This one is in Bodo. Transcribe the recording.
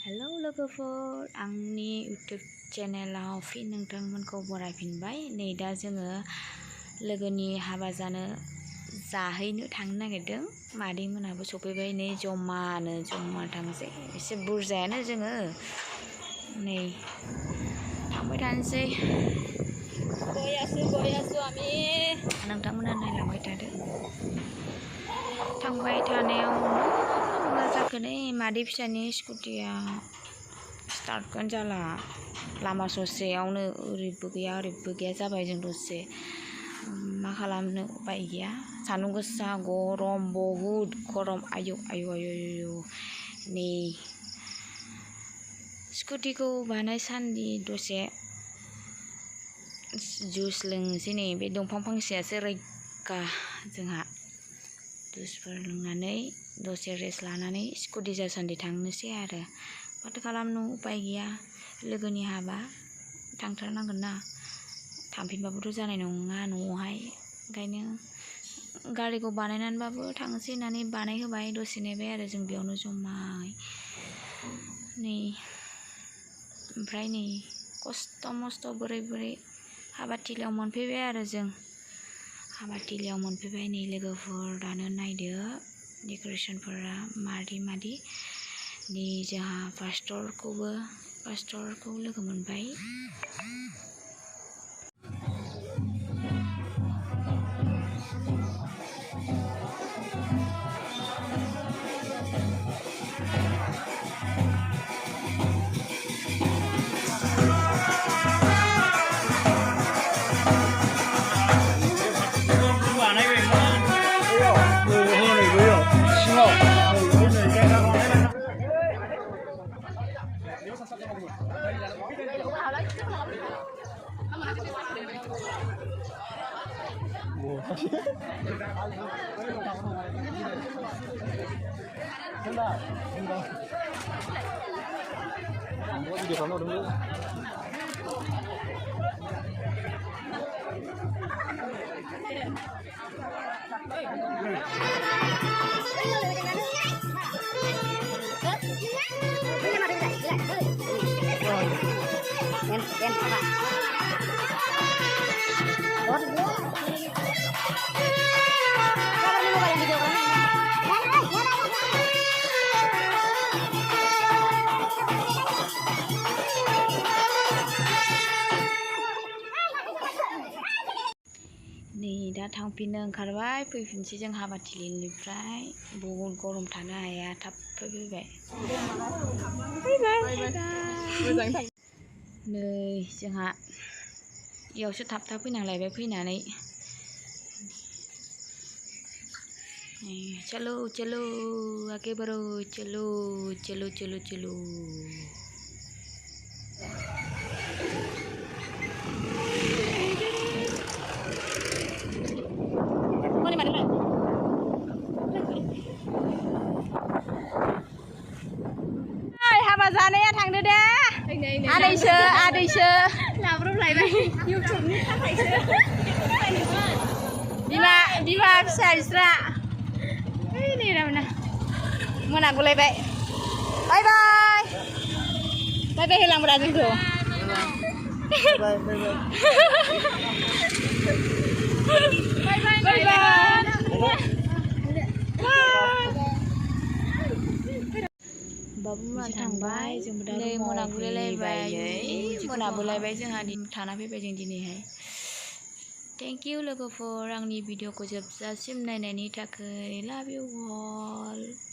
हेलौ लोगोफोर, आंनि इउटुब चेनेलाव फिन नोंथांमोनखौ बरायफिनबाय। नै दा जोङो लोगोनि हाबा जाहैनो थांनो नागिरदों। मादै मोनाबो सफैबाय। नै जमा थांसै, एसे बुरजायानो जोङो। नै थांबाय थानोसै। गयासु आमि नोंथांमोना नायलांबाय थादो। थांबाय थानायावनो मा जाखो, नै मादै फिसानि स्कुटिया स्टार्टखौनो जाला। लामा ससेयावनो ओरैबो गैया जाबाय। जों दसे मा खालामनो, उपाय गैया। सान्दुं गोसा, गरम, बहुद गरम। आयु नै स्कुटिखौ बानायसान्दि दसे जुस लोंनोसै। नै बे दंफां फांसेयासो रैखा जोंहा। जुसफोर लोंनानै दसे रेस्ट लानानै स्कुटि जासान्दि थांनोसै आरो। माथो खालामनो, उपाय गैया। लोगोनि हाबा थांथारनांगोन ना। थांफिनबाबोथ' जानाय नङा न'आवहाय। ओंखायनो गारिखौ बानायनानैबाबो थांसै होननानै बानायहोबाय। दसे नेबाय आरो जों बेयावनो जमायै। नै ओमफ्राय नै खस्थ' मस्थ' बोरै हाबाथिलियाव मोनफैबाय आरो जों। हाबाथिलियाव मोनफैबाय। नै लोगोफोर, दानो नायदो डेक'रेसनफोरा मादि। नै जोंहा पास्टरखौ लोगो मोनबाय। नै दा थांफिननो ओंखारबाय। फैफिनसै जों हाबाथिलिनिफ्राय। बहुद गरम, थानो हाया। थाब फैबाय। नै जोंहा इयावसो थाब फैनांलायबाय। फैनानै चलो आगे बढ़ो, चलो। हाबा जानाया थांदो दे। आदैसो लाब्रबलायबाय इउटुबनि थाखायसो। बिमा फिसा बिस्रा मोनागुलायबाय। बाय होलांब्रा जोंखौ। बाबुमोना थांबाय। जोंबो दा मोनाबोलायबाय। जोंहा थाना फैबाय जों दिनैहाय। थेंक इउ लोगोफोर, आंनि भिडिअखौ जोबजासिम नायनायनि थाखाय। लाभ इउ अल।